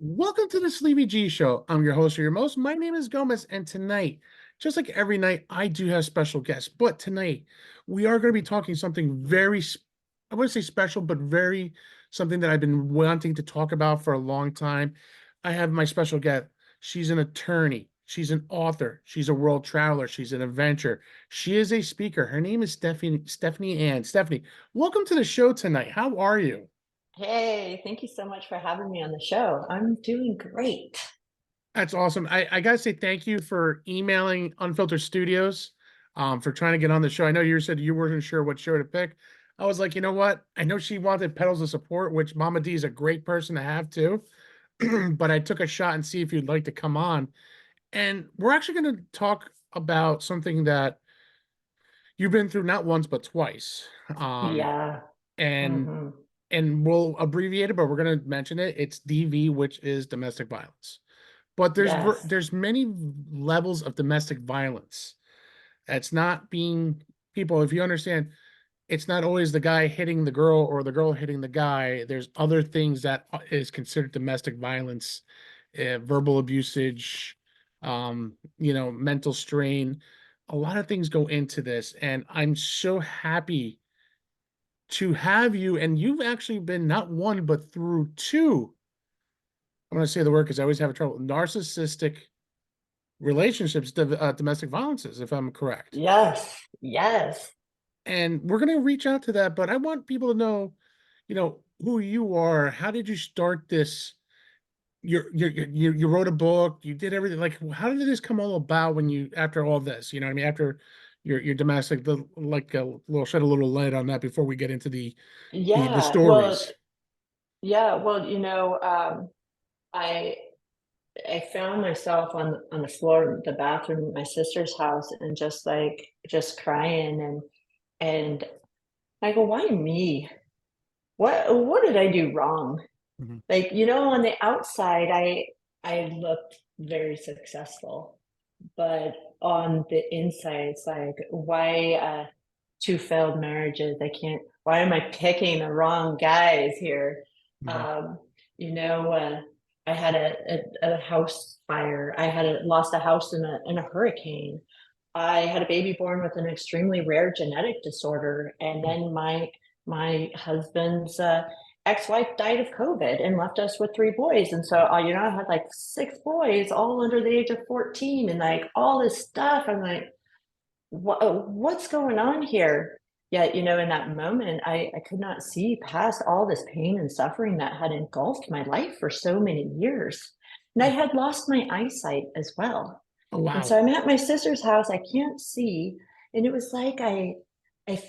Welcome to the Sleepy G Show. I'm your host or your most. My name is Gomez, and tonight, just like every night, I do have special guests. But tonight, we are going to be talking something I wouldn't say special, but very something that I've been wanting to talk about for a long time. I have my special guest. She's an attorney. She's an author. She's a world traveler. She's an adventurer. She is a speaker. Her name is Stephany Ann. Stephany, welcome to the show tonight. How are you? Hey, thank you so much for having me on the show. I'm doing great. That's awesome. I gotta say thank you for emailing Unfiltered Studios, for trying to get on the show. I know you said you weren't sure what show to pick. I was like, you know what? I know she wanted Pedals of Support, which Mama D is a great person to have too. But I took a shot and see if you'd like to come on. And we're actually going to talk about something that you've been through not once but twice. Um, Yeah. and hmm and we'll abbreviate it, but we're going to mention it. It's DV, which is domestic violence. But Yes. there's many levels of domestic violence. It's not being people, if you understand, it's not always the guy hitting the girl or the girl hitting the guy. There's other things that is considered domestic violence, verbal abusage, mental strain. A lot of things go into this, and I'm so happy to have you. And you've actually been not one but through two. I'm going to say the word because I always have trouble. Narcissistic relationships, domestic violences, if I'm correct. Yes. Yes. And we're going to reach out to that, but I want people to know, who you are. How did you start this? You wrote a book, you did everything. Like, how did this come all about when after all this, you know what I mean? After your domestic, like a little, shed a little light on that before we get into the Yeah. Well, stories. yeah. Well, I I found myself on the floor of the bathroom at my sister's house and just crying and I go, why me? What did I do wrong? Mhm. On the outside, I looked very successful, but on the inside, it's like, why two failed marriages? I can't. Why am I picking the wrong guys here? Mhm. Um, you know, uh, I had a house fire. Lost a house in a hurricane. I had a baby born with an extremely rare genetic disorder, and then my husband's ex-wife died of COVID and left us with three boys. And so, I had like six boys, all under the age of 14, and like all this stuff. I'm like, what's going on here? Yet, in that moment, I could not see past all this pain and suffering that had engulfed my life for so many years. And I had lost my eyesight as well. Oh, And so wow. I'm at my sister's house, I can't see. And it was like I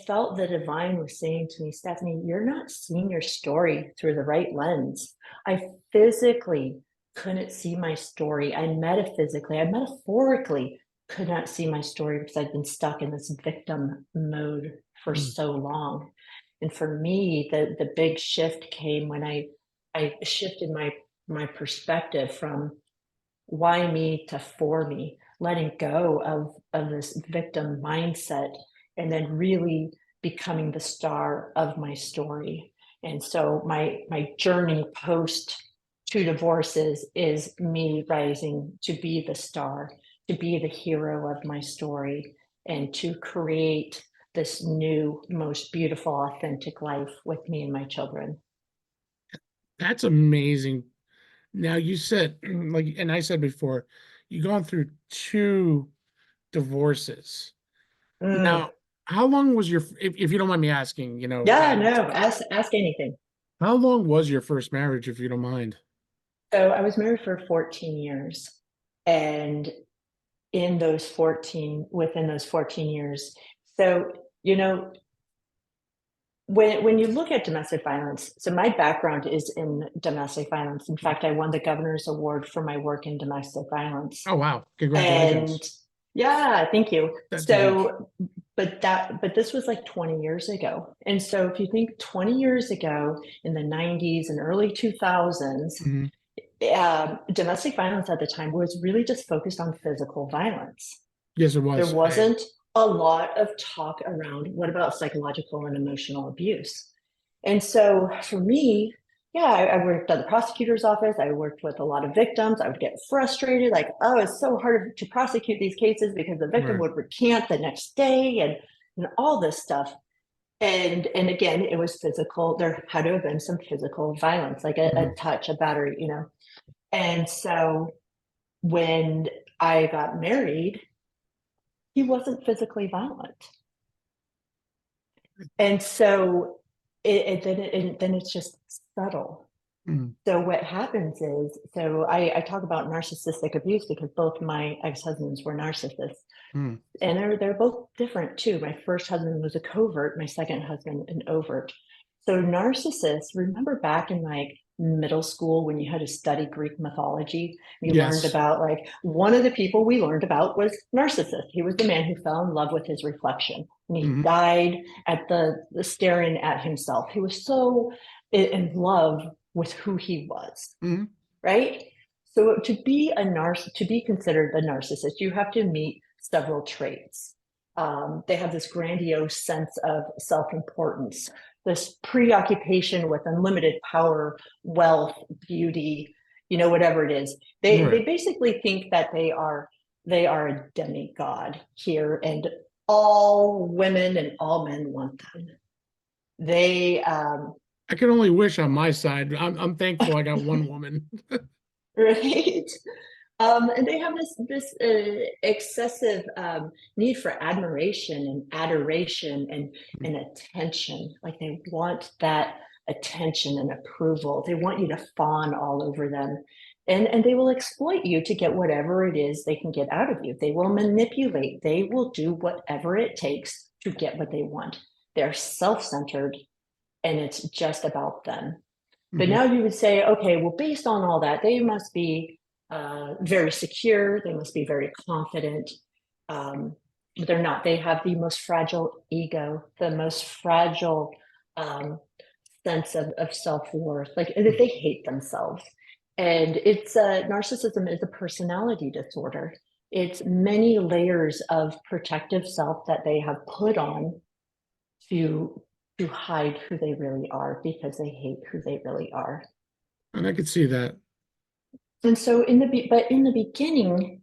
felt the divine was saying to me, Stephany, you're not seeing your story through the right lens. I physically couldn't see my story. I metaphorically could not see my story because I'd been stuck in this victim mode for Mm. so long. And for me, the big shift came when I shifted my perspective from why me to for me, letting go of this victim mindset and then really becoming the star of my story. And so my journey post two divorces is me rising to be the star, to be the hero of my story, and to create this new, most beautiful, authentic life with me and my children. That's amazing. Now you said, like, and I said before, you've gone through two divorces. Mm. Now, how long was if you don't mind me asking, Yeah, no, ask anything. how long was your first marriage, if you don't mind? So I was married for 14 years. And within those 14 years, so, you know, when you look at domestic violence, so my background is in domestic violence. In fact, I won the governor's award for my work in domestic violence. Oh, wow. And Congratulations. yeah, thank you. That's huge. So, but this was like 20 years ago. And so if you think 20 years ago in the 90s and early 2000s, Mhm. domestic violence at the time was really just focused on physical violence. Yes, it There was. wasn't a lot of talk around what about psychological and emotional abuse. And so for me, Yeah, I worked at the prosecutor's office. I worked with a lot of victims. I would get frustrated, like, oh, it's so hard to prosecute these cases because the victim Right. would recant the next day and all this stuff. And again, it was physical. There had to have been some physical violence, like a Mhm. touch, a battery, you know. And so when I got married, he wasn't physically violent. And so then it's just subtle. Mhm. So what happens is, so I talk about narcissistic abuse because both my ex-husbands were narcissists, Mhm. and they're both different too. My first husband was a covert, my second husband an overt. So narcissists, remember back in like middle school when you had to study Greek mythology, you learned Yes. about like one of the people we learned about was Narcissus. He was the man who fell in love with his reflection, and he Mhm. died at the staring at himself. He was so in love with who he was, Mhm. right? So to be considered a narcissist, you have to meet several traits. They have this grandiose sense of self-importance, this preoccupation with unlimited power, wealth, beauty, you know, whatever it is. They Right. basically think that they are a demigod here, and all women and all men want them. They I can only wish on my side. I'm thankful I got one woman. right. And they have this excessive need for admiration and adoration and attention. Like they want that attention and approval. They want you to fawn all over them, and they will exploit you to get whatever it is they can get out of you. They will manipulate. They will do whatever it takes to get what they want. They're self-centered, and it's just about them. But Mhm. now you would say, okay, well, based on all that, they must be very secure. They must be very confident. But they're not. They have the most fragile ego, the most fragile um, sense of self-worth. Like they hate themselves. And it's narcissism is a personality disorder. It's many layers of protective self that they have put on to to hide who they really are because they hate who they really are. And I could see that. And so but in the beginning,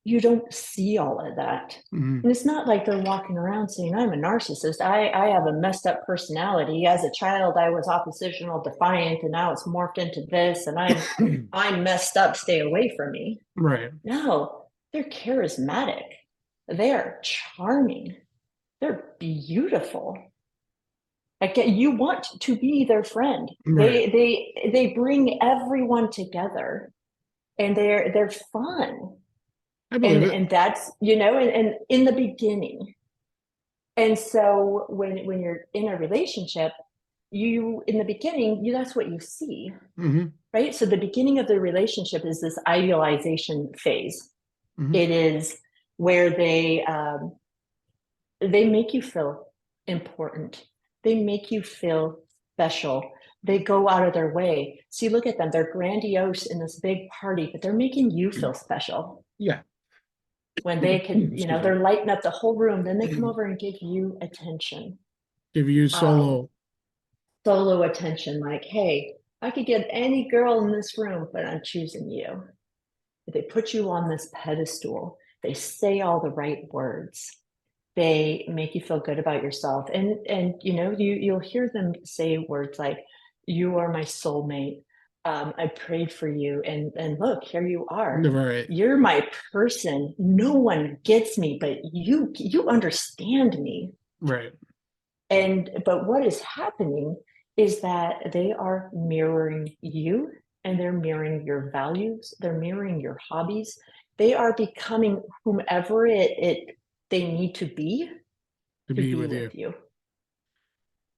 you don't see all of that. Mhm. And it's not like they're walking around saying, I'm a narcissist. I have a messed up personality. As a child, I was oppositional, defiant, and now it's morphed into this, and I'm messed up. Stay away from me. Right. No, they're charismatic. They're charming. They're beautiful. Like you want to be their friend. Right. They bring everyone together, and they're fun. I believe it. And that's, you know, and in the beginning. And so when you're in a relationship, you in the beginning, you that's what you see, Mhm. right? So the beginning of the relationship is this idealization phase. Mhm. It is where they make you feel important. They make you feel special. They go out of their way. See, look at them. They're grandiose in this big party, but they're making you feel special. Yeah. When they could, you know, Excuse me. they're lighting up the whole room, then they come over and give you attention. Give you Um, solo. Solo attention, like, hey, I could get any girl in this room, but I'm choosing you. They put you on this pedestal. They say all the right words. They make you feel good about yourself, and you know you'll hear them say words like, you are my soulmate. I prayed for you, and look, here you are. Right. You're my person. No one gets me, but you understand me. Right. And but what is happening is that they are mirroring you, and they're mirroring your values, they're mirroring your hobbies. They are becoming whomever it they need To to be be with you. with you.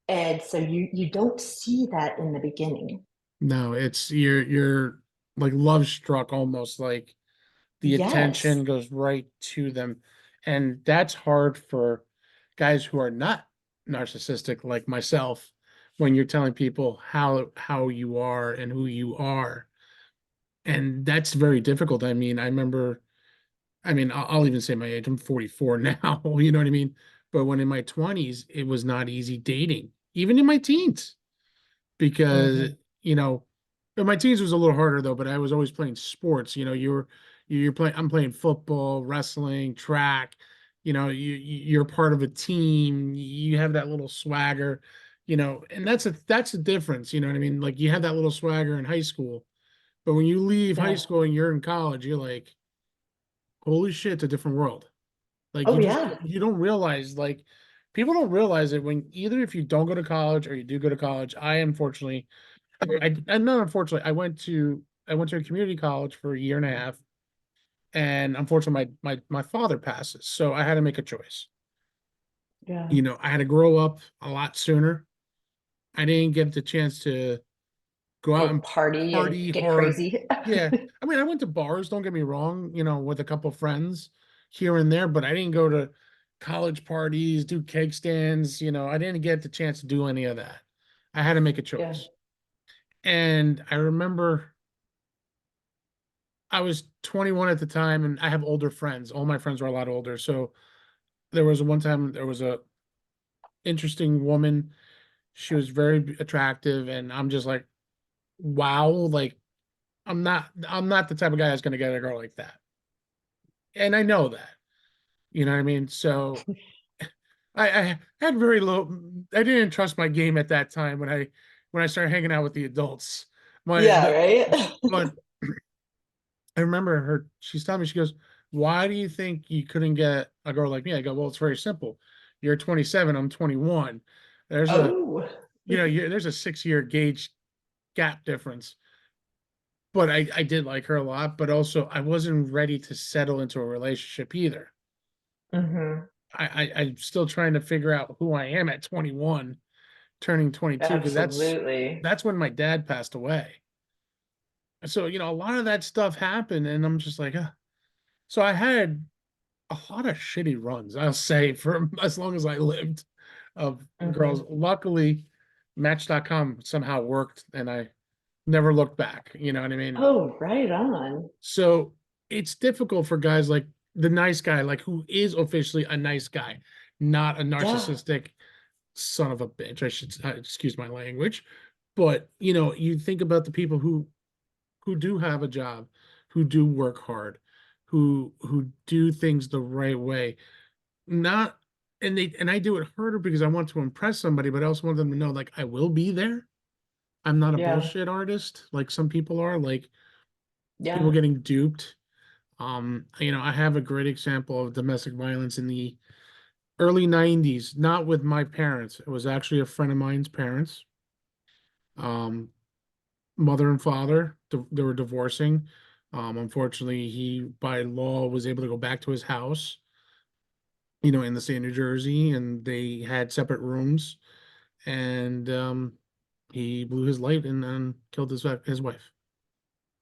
And so you don't see that in the beginning. No, it's you're like love struck almost, like the Yes. attention goes right to them. And that's hard for guys who are not narcissistic like myself when you're telling people how you are and who you are. And that's very difficult. I mean, I'll even say my age. I'm 44 now, you know what I mean? But when in my 20s, it was not easy dating, even in my teens, because Mhm. you know, but my teens was a little harder though, but I was always playing sports. You're playing, I'm playing football, wrestling, track. You're part of a team. You have that little swagger, and that's a difference. You know what I mean? Like you have that little swagger in high school, but when you leave high Yeah. school and you're in college, you're like, holy shit, it's a different world. Like Oh yeah. you don't realize, like people don't realize it when either if you don't go to college or you do go to college. I unfortunately, and not unfortunately, I went to a community college for a year and a half, and unfortunately my father passes, so I had to make a choice. Yeah. I had to grow up a lot sooner. I didn't get the chance to go out Go and party and party get hard. crazy. Yeah, I mean, I went to bars, don't get me wrong, with a couple friends here and there, but I didn't go to college parties, do cake stands, I didn't get the chance to do any of that. I had to make a Yeah. choice. And I remember I was 21 at the time, and I have older friends. All my friends were a lot older. So there was one time there was a interesting woman. She was very attractive, and I'm just like, wow, like I'm not the type of guy that's gonna get a girl like that. And I know that. You know what I mean? So I had very low. I didn't trust my game at that time when I started hanging out with the adults. My Yeah, the right? but I remember her. She's telling me, she goes, "Why do you think you couldn't get a girl like me?" I go, "Well, it's very simple. You're 27. I'm 21. There's a Oh, there's a 6-year gauge gap difference." But I did like her a lot, but also I wasn't ready to settle into a relationship either. hmm, I'm still trying to figure out who I am at 21, turning 22, because absolutely. that's when my dad passed away. So, a lot of that stuff happened, and I'm just like, so I had a lot of shitty runs, I'll say, for as long as I lived, of girls. Hmm. Luckily, Match.com somehow worked, and I never looked back. You know what I mean? Oh, right on. So it's difficult for guys like the nice guy, like who is officially a nice guy, not a Yeah. narcissistic son of a bitch. I should excuse my language, but you think about the people who do have a job, who do work hard, who do things the right way. Not and I do it harder because I want to impress somebody, but I also want them to know, like, I will be there. I'm not a Yeah. bullshit artist like some people are, like people Yeah. getting duped. I have a great example of domestic violence in the early 90s, not with my parents. It was actually a friend of mine's parents. Um, Mother and father, they were divorcing. Unfortunately, he by law was able to go back to his house, in the state of New Jersey, and they had separate rooms. And he blew his light and then killed his wife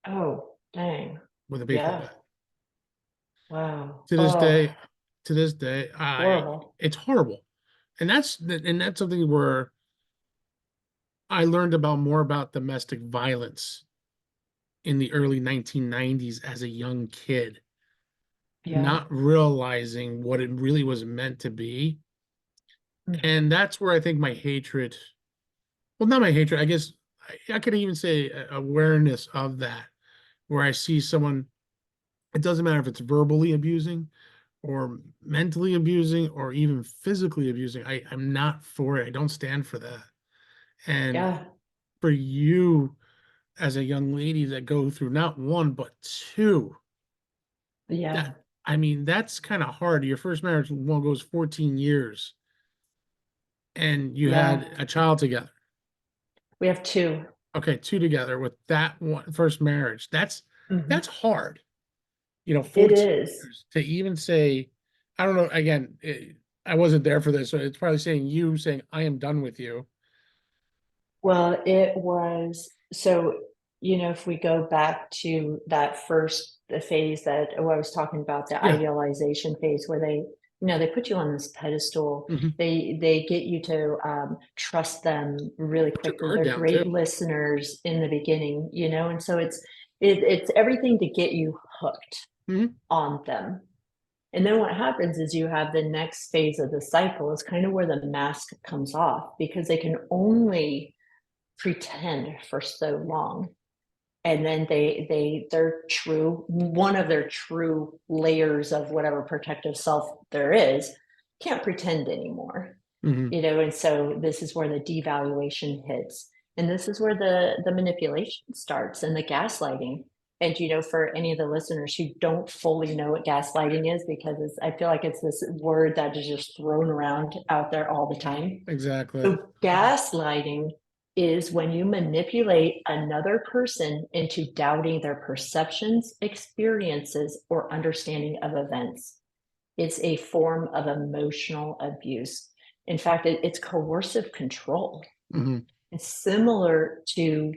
Oh, dang. with a baseball Yeah. bat. Wow. To this Oh, day, I horrible. it's horrible, and that's something where I learned about more about domestic violence in the early 1990s as a young kid, Yeah. not realizing what it really was meant to be. And Hmm. that's where I think my hatred, well, not my hatred, I guess I could even say awareness of that, where I see someone, it doesn't matter if it's verbally abusing or mentally abusing or even physically abusing. I'm not for it. I don't stand for that. And Yeah. for you as a young lady that go through not one, but two, that, Yeah. I mean, that's kind of hard. Your first marriage one goes 14 years and you Yeah. had a child together. We have two. Okay, two together with that one first marriage. That's Hmm. hard. It 14 is. years to even say, I don't know, again, I wasn't there for this, so it's probably saying I am done with you. Well, it was so, if we go back to that first the phase that I was talking about, the Yeah. idealization phase where they put you on this pedestal. Hmm. They get you to trust them really Put your quickly. guard They're down too. great listeners in the beginning, and so it's everything to get you hooked Hmm. on them. And then what happens is you have the next phase of the cycle is kind of where the mask comes off because they can only pretend for so long. And then their true, one of their true layers of whatever protective self there is, can't pretend anymore. Mhm. And so this is where the devaluation hits. And this is where the manipulation starts and the gaslighting. And for any of the listeners who don't fully know what gaslighting is, because I feel like it's this word that is just thrown around out there all the time. Exactly. So gaslighting is when you manipulate another person into doubting their perceptions, experiences, or understanding of events. It's a form of emotional abuse. In fact, it's coercive control. Mhm. It's similar to,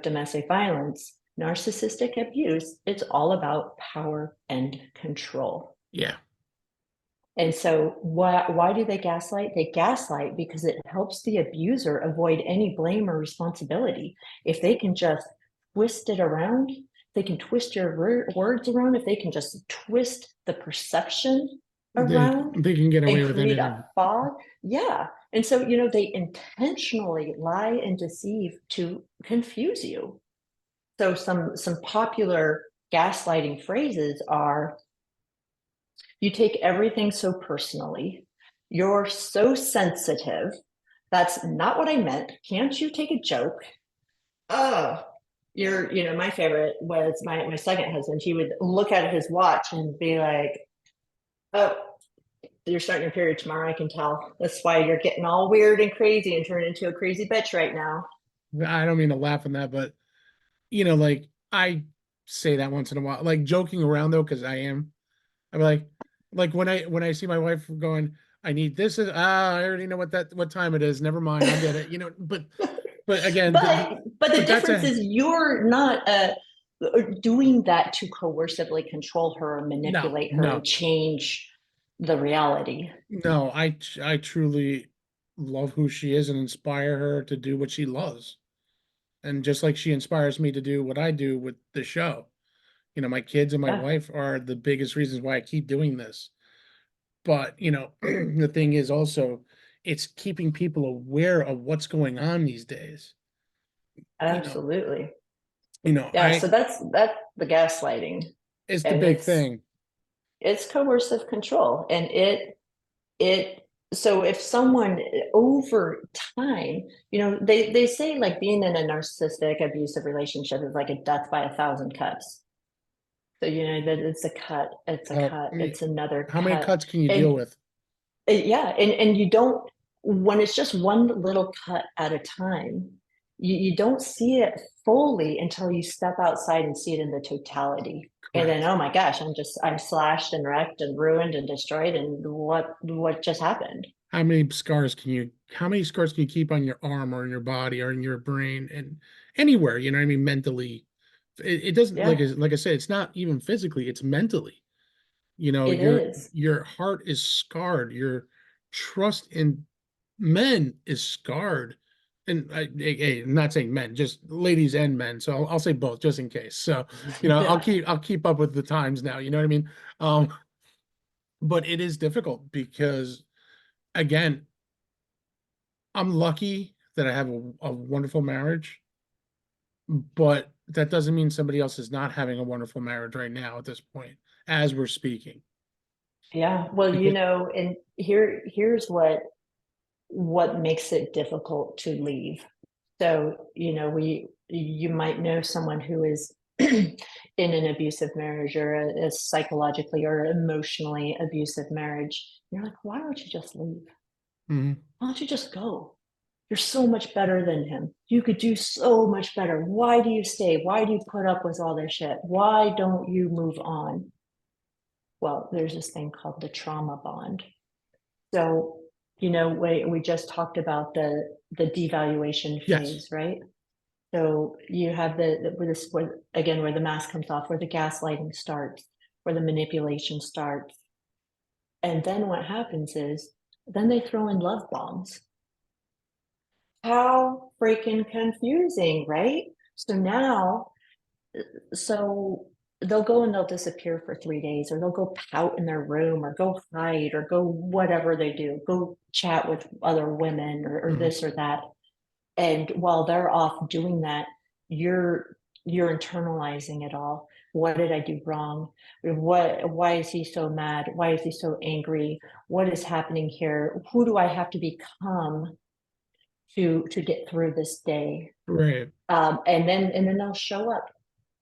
domestic violence, narcissistic abuse. It's all about power and control. Yeah. And so why do they gaslight? They gaslight because it helps the abuser avoid any blame or responsibility. If they can just twist it around, they can twist your words around, if they can just twist the perception They around they can get and away with create a anything. fog. Yeah. And so, they intentionally lie and deceive to confuse you. So some popular gaslighting phrases are, you take everything so personally. You're so sensitive. That's not what I meant. Can't you take a joke? Oh, my favorite was my second husband. He would look at his watch and be like, oh, you're starting your period tomorrow. I can tell. That's why you're getting all weird and crazy and turning into a crazy bitch right now. I don't mean to laugh on that, but like I say that once in a while, like joking around though, because I am. I'm like when I see my wife going, I need this. I already know what time it is. Never mind, I'll get it. But again, But the but that's difference a is you're not doing that to coercively control her or no, manipulate her and no, change the reality. no. I truly love who she is and inspire her to do what she loves. And just like she inspires me to do what I do with the show. My kids and my Yeah, wife are the biggest reasons why I keep doing this. But, the thing is also, it's keeping people aware of what's going on these days. You know, absolutely. Yeah, so I that's the gaslighting, it's the and big thing. it's coercive control, and it so if someone over time, they say like being in a narcissistic abusive relationship is like a death by 1,000 cuts. So that it's a cut, it's a Uh, cut, it's another how many cut. cuts can you deal And with? yeah, and you don't, when it's just one little cut at a time, you don't see it fully until you step outside and see it in the totality. And then, Correct. oh my gosh, I'm slashed and wrecked and ruined and destroyed. And what just happened? How many scars can you keep on your arm or in your body or in your brain and anywhere, what I mean, mentally? It doesn't, Yeah, like I said, it's not even physically, it's mentally. it is. Your heart is scarred, your trust in men is scarred. And I'm not saying men, just ladies and men. So I'll say both just in case. So, Yeah. I'll keep up with the times now, you know what I mean? Um, but it is difficult because again, I'm lucky that I have a wonderful marriage, but that doesn't mean somebody else is not having a wonderful marriage right now at this point, as we're speaking. Yeah. Well, Because and here's what makes it difficult to leave. So, you might know someone who is in an abusive marriage or a psychologically or emotionally abusive marriage. You're like, why don't you just leave? Mhm. Why don't you just go? You're so much better than him. You could do so much better. Why do you stay? Why do you put up with all this shit? Why don't you move on? Well, there's this thing called the trauma bond. So, we just talked about the devaluation Yes. phase, right? So you have again, where the mask comes off, where the gaslighting starts, where the manipulation starts. And then what happens is, then they throw in love bombs. How freaking confusing, right? So now, so they'll go and they'll disappear for 3 days, or they'll go pout in their room, or go hide, or go whatever they do, go chat with other women, or Mhm. this or that. And while they're off doing that, you're internalizing it all. What did I do wrong? Why is he so mad? Why is he so angry? What is happening here? Who do I have to become to get through this day? Right. And then they'll show up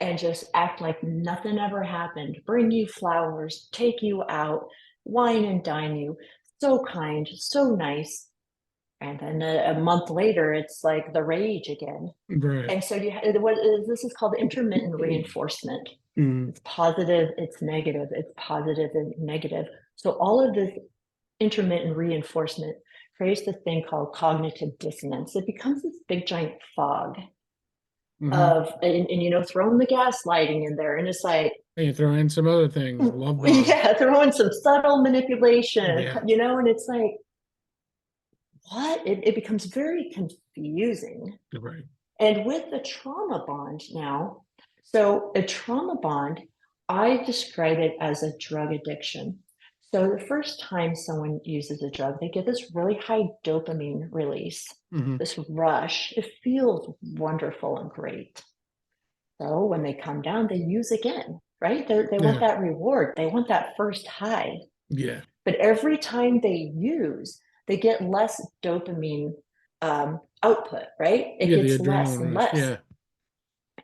and just act like nothing ever happened, bring you flowers, take you out, wine and dine you, so kind, so nice. And then a month later, it's like the rage again. Right. And so this is called intermittent reinforcement. Mm, It's positive, it's negative, it's positive and negative. So all of this intermittent reinforcement creates this thing called cognitive dissonance. It becomes this big giant fog mhm. of, and throwing the gaslighting in there. And it's like, And you throw in some other things, love bombs. yeah, throwing some subtle manipulation, Yeah. and it's like, what? It becomes very confusing. Right. And with the trauma bond now, so a trauma bond, I describe it as a drug addiction. So the first time someone uses a drug, they get this really high dopamine release, Hmm. this rush. It feels wonderful and great. So when they come down, they use again, right? They want Yeah. that reward. They want that first high. Yeah. But every time they use, they get less dopamine output, right? It Yeah. The gets less adrenaline and rush. less. Yeah.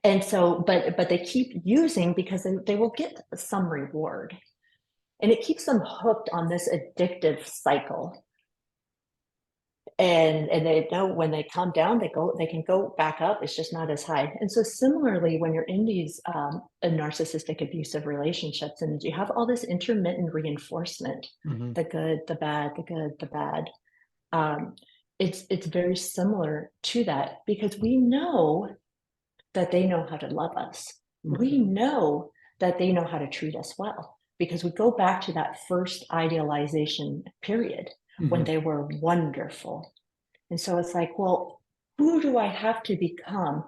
And so, but they keep using because they will get some reward. And it keeps them hooked on this addictive cycle. And they know when they come down, they can go back up. It's just not as high. And so similarly, when you're in these narcissistic abusive relationships and you have all this intermittent reinforcement, Hmm. the good, the bad, the good, the bad, um, it's very similar to that because we know that they know how to love us. Right. We know that they know how to treat us well because we go back to that first idealization period when Hmm. they were wonderful. And so it's like, well, who do I have to become?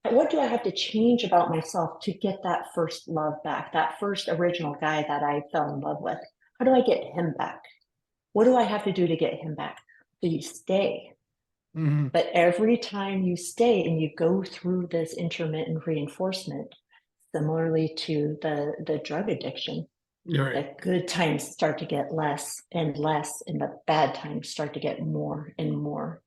What do I have to change about myself to get that first love back, that first original guy that I fell in love with? How do I get him back? What do I have to do to get him back? So you stay. Hmm. But every time you stay and you go through this intermittent reinforcement, similarly to the drug addiction, Right. the good times start to get less and less, and the bad times start to get more and more.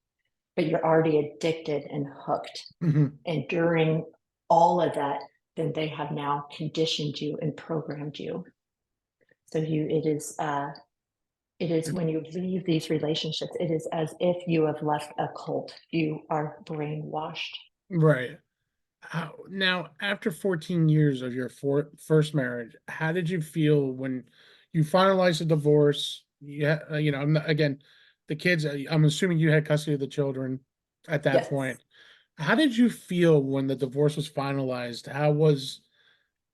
But you're already addicted and hooked. Hmm. And during all of that, then they have now conditioned you and programmed you. So it is when you leave these relationships, it is as if you have left a cult. You are brainwashed. Right. Now, after 14 years of your first marriage, how did you feel when you finalized the divorce? Yeah, I'm not, again, the kids, I'm assuming you had custody of the children at that Yes. point. How did you feel when the divorce was finalized?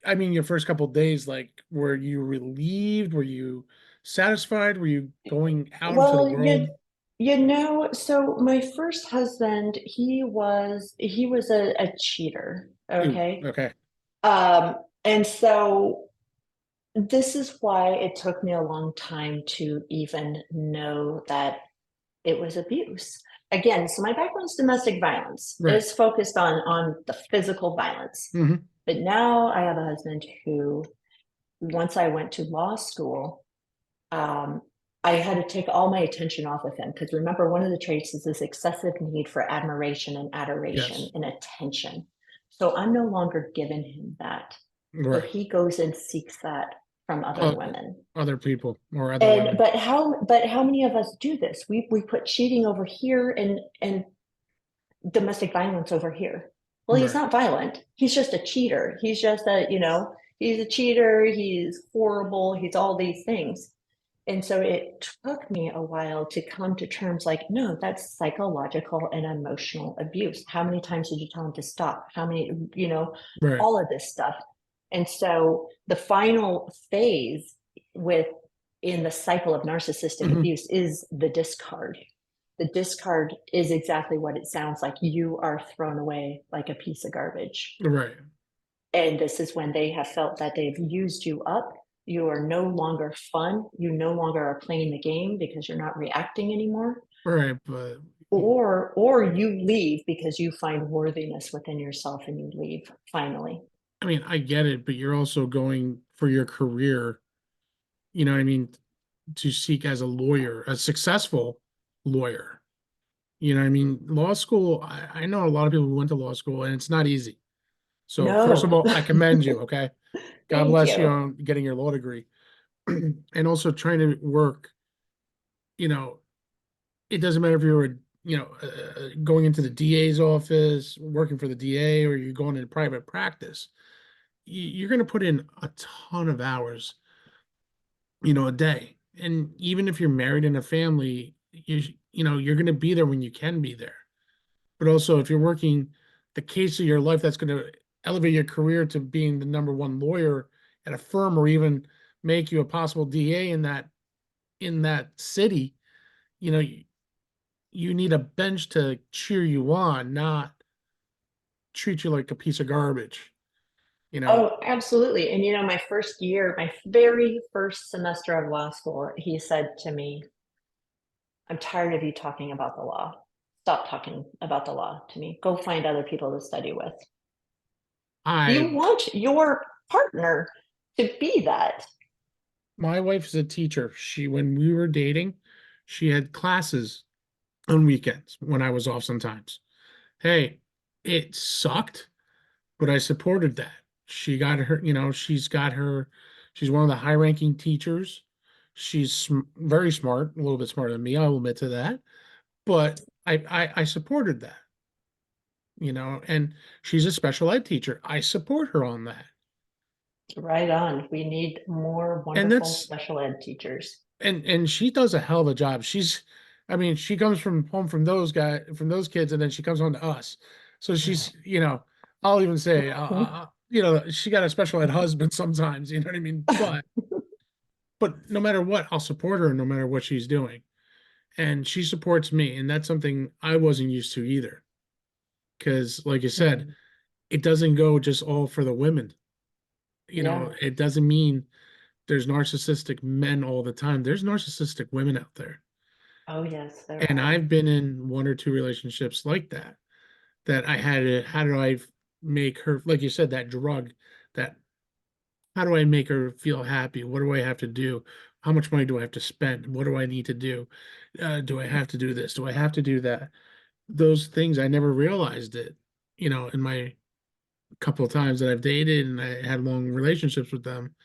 I mean, your first couple of days, like, were you relieved? Were you satisfied? Were you going out into the Well, world? so my first husband, he was a cheater. Ooh, Okay. okay. Um, and so this is why it took me a long time to even know that it was abuse. Again, so my background's domestic violence. Right. It's focused on the physical violence. Hmm. But now I have a husband who, once I went to law school, um, I had to take all my attention off of him because remember, one of the traits is this excessive need for admiration and adoration Yes. and attention. So I'm no longer giving him that. So Right. he goes and seeks that from other Uh, women. Other people or other And women. but how many of us do this? We put cheating over here and domestic violence over here. Well, he's Right. not violent. He's just a cheater. He's just he's a cheater. He's horrible. He's all these things. And so it took me a while to come to terms like, no, that's psychological and emotional abuse. How many times did you tell him to stop? How many, Right. all of this stuff. And so the final phase with in the cycle of narcissistic Hmm. abuse is the discard. The discard is exactly what it sounds like. You are thrown away like a piece of garbage. Right. And this is when they have felt that they've used you up. You are no longer fun. You no longer are playing the game because you're not reacting anymore. Right. But or you leave because you find worthiness within yourself and you leave finally. I mean, I get it, but you're also going for your career, you know what I mean, to seek as a lawyer, a successful lawyer. You know what I mean? Law school, I know a lot of people who went to law school and it's not easy. So first of No. all, I commend you, okay? God Thank bless you you. on getting your law degree. And also trying to work, you know, it doesn't matter if you're going into the DA's office, working for the DA, or you're going into private practice. You're going to put in a ton of hours, a day. And even if you're married in a family, you're going to be there when you can be there. But also, if you're working the case of your life, that's going to elevate your career to being the number one lawyer at a firm, or even make you a possible DA in that city. You need a bench to cheer you on, not treat you like a piece of garbage. You know, Oh, absolutely. And my first year, my very first semester of law school, he said to me, I'm tired of you talking about the law. Stop talking about the law to me. Go find other people to study with. I You want your partner to be that. my wife's a teacher. When we were dating, she had classes on weekends when I was off sometimes. Hey, it sucked, but I supported that. She got her, she's one of the high ranking teachers. She's very smart, a little bit smarter than me, I'll admit to that. But I supported that, and she's a special ed teacher. I support her on that. Right on. We need more And wonderful that's special ed teachers. and she does a hell of a job. I mean, she comes from home from those kids, and then she comes home to us. So she's, I'll even say, she got a special ed husband sometimes, you know what I mean? But no matter what, I'll support her no matter what she's doing. And she supports me. And that's something I wasn't used to either. Because, like you said, Mm, it doesn't go just all for the women. yeah. It doesn't mean there's narcissistic men all the time. There's narcissistic women out there. Oh, yes, there And are. I've been in one or two relationships like that, that I had to, how do I make her, like you said, that drug, that how do I make her feel happy? What do I have to do? How much money do I have to spend? What do I need to do? Do I have to do this? Do I have to do that? Those things, I never realized it, in my couple of times that I've dated and I had long relationships with them.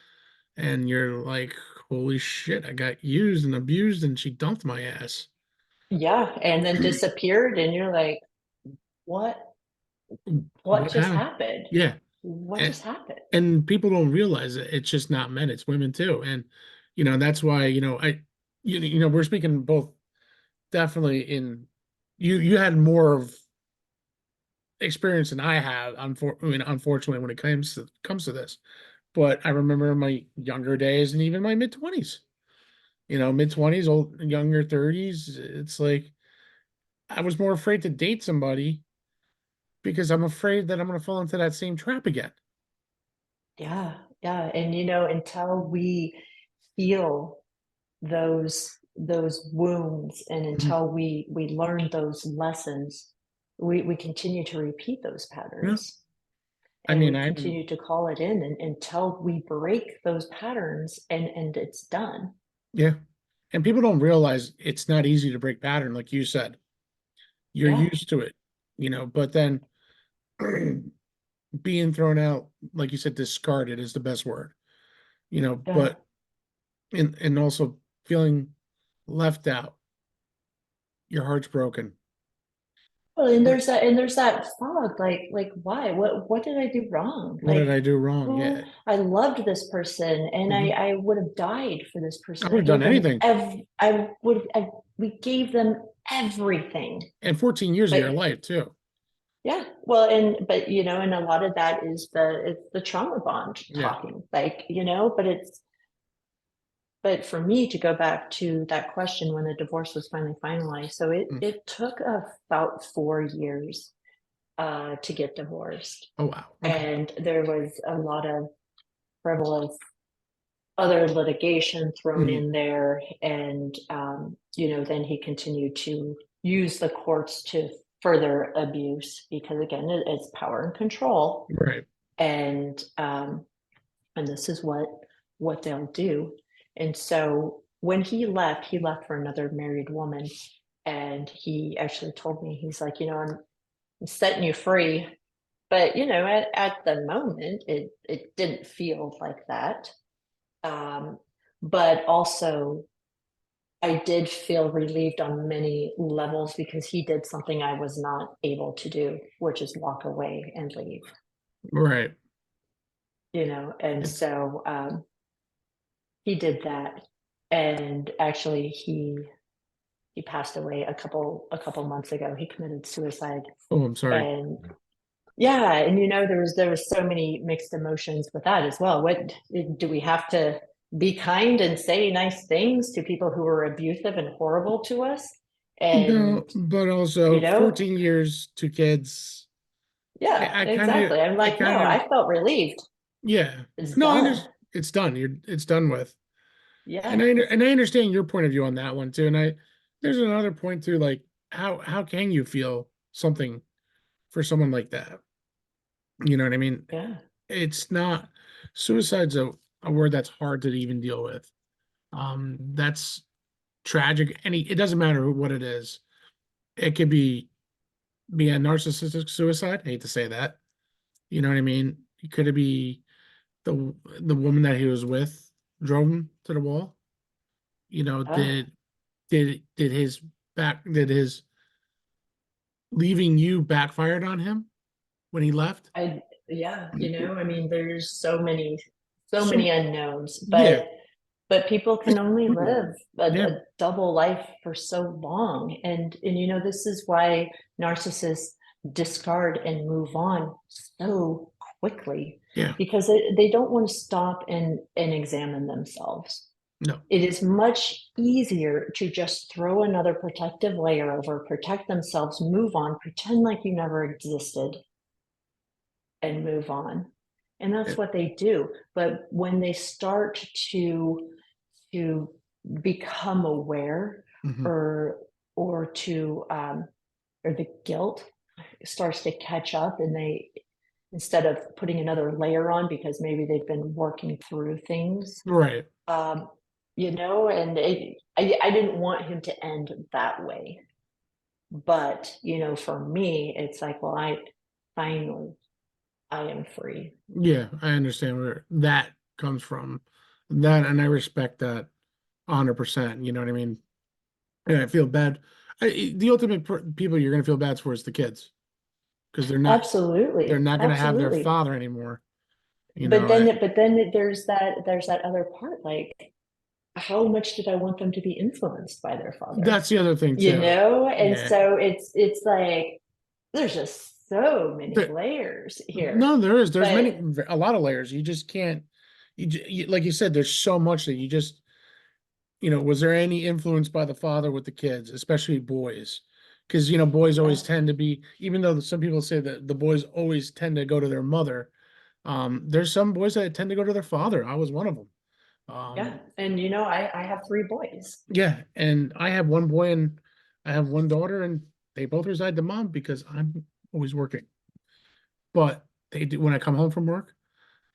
And you're like, holy shit, I got used and abused and she dumped my ass. Yeah. And then disappeared, and you're like, what? What What just happened? happened? Yeah. What And, just happened? and people don't realize it. It's just not men, it's women too. And, that's why, we're speaking both definitely you had more of experience than I have, unfortunately, when it comes to this. But I remember my younger days and even my mid 20s, mid 20s, old, younger 30s. It's like I was more afraid to date somebody because I'm afraid that I'm going to fall into that same trap again. Yeah. Yeah. And until we heal those wounds, and Mhm. until we learn those lessons, we continue to repeat those Yeah. patterns, I and mean, we continue to call it in, until we break those patterns, and it's done. yeah. And people don't realize it's not easy to break pattern, like you said. You're Yeah. used to it, but then being thrown out, like you said, discarded is the best word, Yeah. but and also feeling left out, your heart's broken. Well, and Like, there's that fog, like why? What did I do wrong? what did Like, I do wrong? who Yeah. I loved this person, and I Mhm. I would have died for this I person. would I have done gave them anything. we gave them everything. And 14 years of your But life too. yeah, well, but and a lot of that is the trauma bond Yeah. talking, like, but for me to go back to that question, when the divorce was finally finalized, so it Mm. it took about 4 years to get divorced. Oh wow. Okay. And there was a lot of frivolous other litigation thrown Mhm. in there. And then he continued to use the courts to further abuse, because again, it's power and control. Right. And this is what they'll do. And so when he left for another married woman, and he actually told me, he's like, I'm setting you free. But at the moment, it didn't feel like that. But also, I did feel relieved on many levels, because he did something I was not able to do, which is walk away and leave. Right. And It's so he did that, and actually he passed away a couple months ago. He committed suicide. oh, I'm sorry. And yeah, and there was so many mixed emotions with that as well. What do we have to be kind and say nice things to people who are abusive and horrible to us? And No, but you also know, 14 years, two kids. yeah, I kind of, exactly. I'm I like, no, kind of, I felt relieved. yeah. It's No, I done. understand. It's done. It's done with. And Yeah. I understand your point of view on that one too. And there's another point too, like how can you feel something for someone like that? You know what I mean? Yeah. It's not suicide's a word that's hard to even deal with. That's tragic. It doesn't matter what it is. It could be a narcissistic suicide. I hate to say that. You know what I mean? It could be the woman that he was with drove him to the wall. You know, Oh, did his leaving you backfired on him when he left? yeah, I mean, there's so many So unknowns, yeah, but people can it's only brutal. live Yeah, a double life for so long. And this is why narcissists discard and move on so quickly, yeah, because they don't want to stop and examine themselves. no, It is much easier to just throw another protective layer over, protect themselves, move on, pretend like you never existed, and move on. And yeah, that's what they do. But when they start to become aware, mhm. or or to or the guilt starts to catch up, and they, instead of putting another layer on because maybe they've been working through things, Right. um and I didn't want him to end that way. But for me, it's like, well, finally I am free. Yeah, I understand where that comes from. That and I respect that 100%. You know what I mean? And I feel bad. The ultimate people you're gonna feel bad for is the kids because they're Absolutely, not gonna have their absolutely. father anymore. You But know, then there's that other part, like, how much did I want them to be influenced by their father? that's the other thing too. And Yeah. so it's like, there's just so many There, layers here. no, there's But a lot of layers. You just can't. Like you said, there's so much that you just was there any influence by the father with the kids, especially boys? Because boys always yeah, tend to be, even though some people say that the boys always tend to go to their mother. There's some boys that tend to go to their father. I was one of them. yeah. Um, And I have three boys. yeah, and I have one boy and I have one daughter, and they both reside to mom because I'm always working. But they do when I come home from work,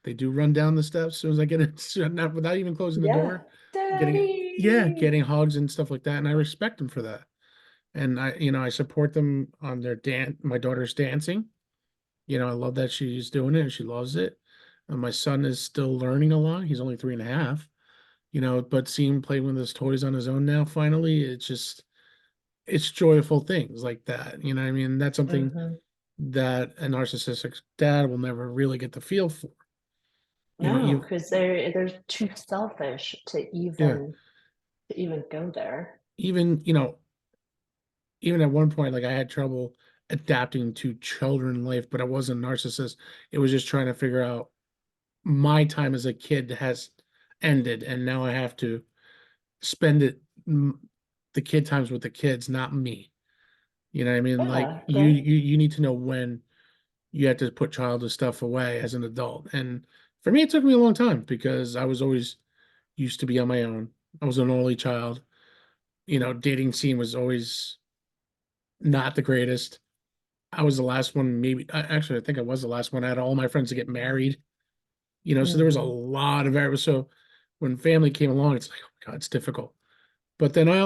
they do run down the steps as soon as I get in, not without even closing the Yeah. door, Daddy. getting hugs and stuff like that, and I respect them for that. And I support them on their my daughter's dancing. I love that she's doing it and she loves it. And my son is still learning a lot. He's only 3.5, but seeing him play with his toys on his own now, finally, it's joyful things like that. You know what I mean? That's something Hmm. that a narcissistic dad will never really get the feel for. No, Even, because they're too selfish to yeah, even go there. even, even at one point, like I had trouble adapting to children life, but I wasn't a narcissist. It was just trying to figure out my time as a kid has ended, and now I have to spend the kid times with the kids, not me. You know what I mean? Like Yeah, you need to know when you have to put childish stuff away as an adult. And for me, it took me a long time because I was always used to be on my own. I was an only child. Dating scene was always not the greatest. I was the last one, maybe actually I think I was the last one. I had all my friends to get married, so there was a Mhm. lot of variables. So when family came along, it's like, oh my God, it's difficult. But then I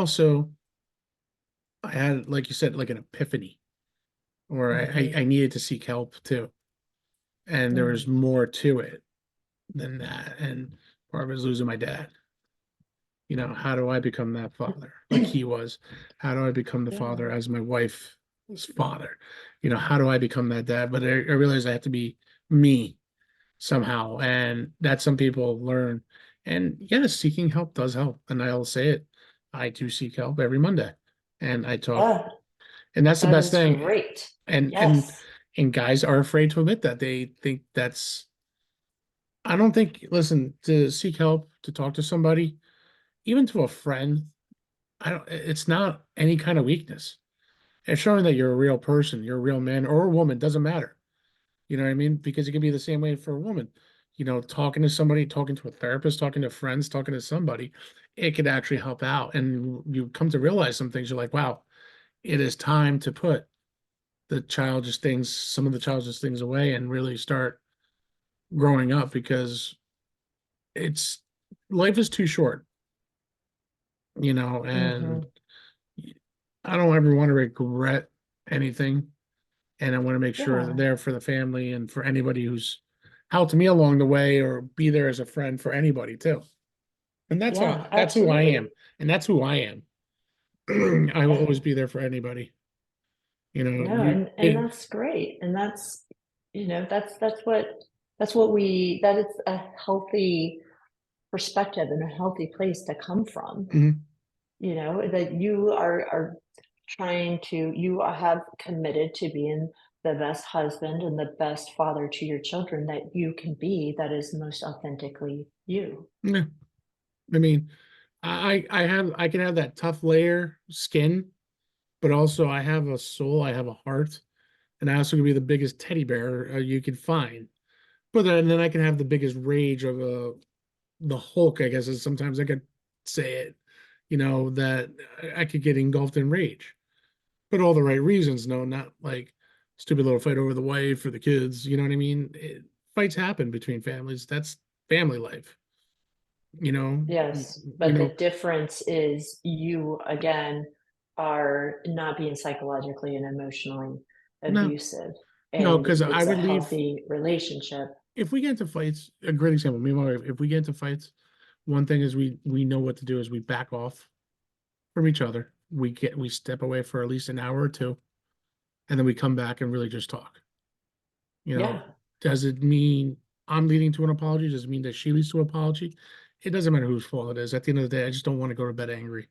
had, like you said, like an epiphany, or Mhm. I needed to seek help too. And there was Mhm. more to it than that. And part of it was losing my dad. How do I become that father like he was? How do I become the Yeah. father as my wife's father? How do I become that dad? But I realized I have to be me somehow. And that some people learn. And yes, seeking help does help. And I'll say it. I do seek help every Monday. And I talk, Yeah, and that's the that best is thing. great. And and Yes. and guys are afraid to admit that. They think that's I don't think, listen, to seek help, to talk to somebody, even to a friend, I don't it's not any kind of weakness. It's showing that you're a real person, you're a real man or a woman, doesn't matter. You know what I mean? Because it can be the same way for a woman. Talking to somebody, talking to a therapist, talking to friends, talking to somebody, it could actually help out. And you come to realize some things. You're like, wow, it is time to put some of the childish things away and really start growing up, because it's life is too short, and Mhm. I don't ever want to regret anything. And I want to make sure they're Yeah. there for the family and for anybody who's helped me along the way, or be there as a friend for anybody too. And Yeah, that's who I am. absolutely. And that's who I am. I will always Yeah. be there for anybody. No, and that's great. And that's, that is a healthy perspective and a healthy place to come from. Mhm. That you are trying to you have committed to being the best husband and the best father to your children that you can be, that is most authentically you. Yeah. I mean, I can have that tough layer skin, but also I have a soul, I have a heart, and I also can be the biggest teddy bear you can find. But then I can have the biggest rage of the Hulk, I guess is sometimes I could say it, that I could get engulfed in rage, but all the right reasons. No, not like stupid little fight over the wife or the kids. You know what I mean? Fights happen between families. That's family life. You know, Yes, you but the know, difference is you, again, are not being psychologically and emotionally no, abusive, no, and because I it's a would leave healthy relationship. if we get into fights. A great example, me and my wife. If we get into fights, one thing is we know what to do is we back off from each other. We step away for at least an hour or two, and then we come back and really just talk. You know, Yeah. does it mean I'm leading to an apology? Does it mean that she leads to an apology? It doesn't matter whose fault it is. At the end of the day, I just don't want to go to bed angry,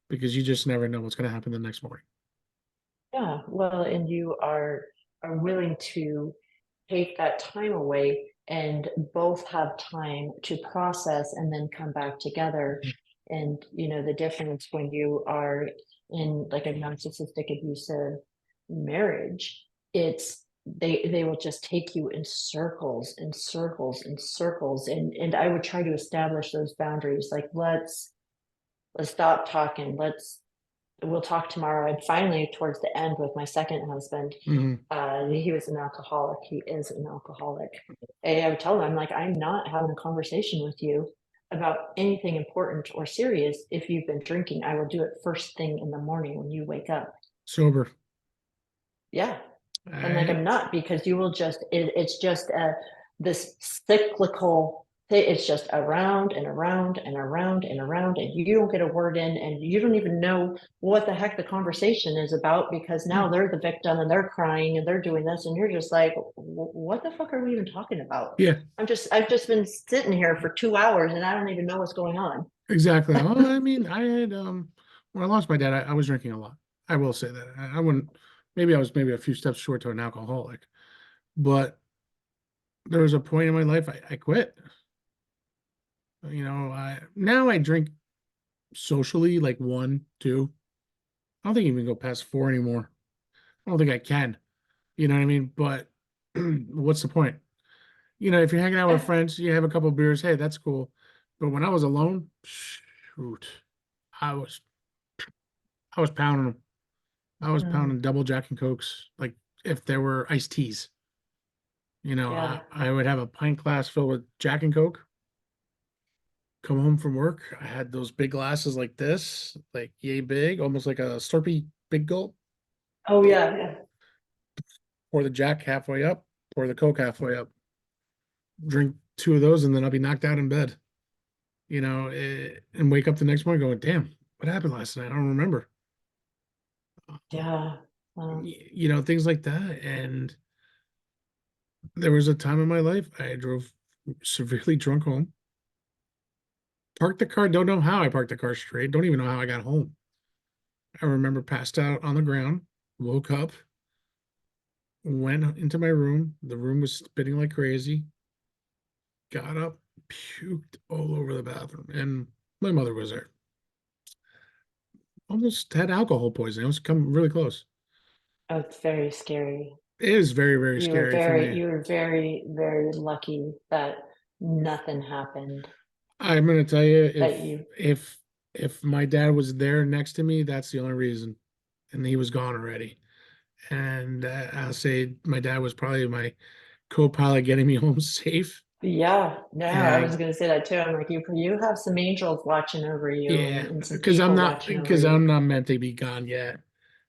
because you just never know what's going to happen the next morning. Yeah, well, and you are willing to take that time away and both have time to process and then come back together. And the difference when you are in like a narcissistic abusive marriage, it's they will just take you in circles and circles and circles. And I would try to establish those boundaries, like let's stop talking, we'll talk tomorrow. And finally, towards the end, with my second husband, Hmm. he was an alcoholic. He is an alcoholic. And I would tell him, I'm like, I'm not having a conversation with you about anything important or serious. If you've been drinking, I will do it first thing in the morning when you wake up. Sober. Yeah. I'm like, I I'm not, because you will it's just this cyclical thing. It's just around and around and around and around, and you don't get a word in, and you don't even know what the heck the conversation is about, because yeah, now they're the victim and they're crying and they're doing this, and you're just like, What the fuck are we even talking about? yeah, I've just been sitting here for 2 hours and I don't even know what's going on. exactly. Oh, I mean, I had when I lost my dad, I was drinking a lot. I will say that. I wouldn't. Maybe I was maybe a few steps short to an alcoholic, but there was a point in my life I quit. I now I drink socially, like one, two. I don't think you even go past four anymore. I don't think I can. You know what I mean? But what's the point? If you're hanging out with Yeah. friends, you have a couple of beers, hey, that's cool. But when I was alone, shoot, I was I was pounding them. I was Mm, pounding double Jack and Cokes, like if there were iced teas. yeah. I would have a pint glass filled with Jack and Coke. Come home from work, I had those big glasses like this, like yay big, almost like a Slurpee big gulp. Oh yeah, yeah. Pour the Jack halfway up, pour the Coke halfway up. Drink two of those, and then I'll be knocked out in bed. And wake up the next morning going, "Damn, what happened last night? I don't remember." Yeah. Things like that. And there was a time in my life I drove severely drunk home, parked the car, don't know how I parked the car straight, don't even know how I got home. I remember passed out on the ground, woke up, went into my room. The room was spinning like crazy, got up, puked all over the bathroom, and my mother was there. Almost had alcohol poisoning. I was coming really close. Oh, it's very scary. It is very, very scary for me. You were very, very lucky that nothing happened. I'm gonna tell you, That you, if my dad was there next to me, that's the only reason, and he was gone already. And I'll say my dad was probably my co-pilot getting me home safe. yeah, no, I was And gonna say that too. I'm like, you have some angels watching over you yeah, and some because people watching over I'm you. not meant to be gone yet.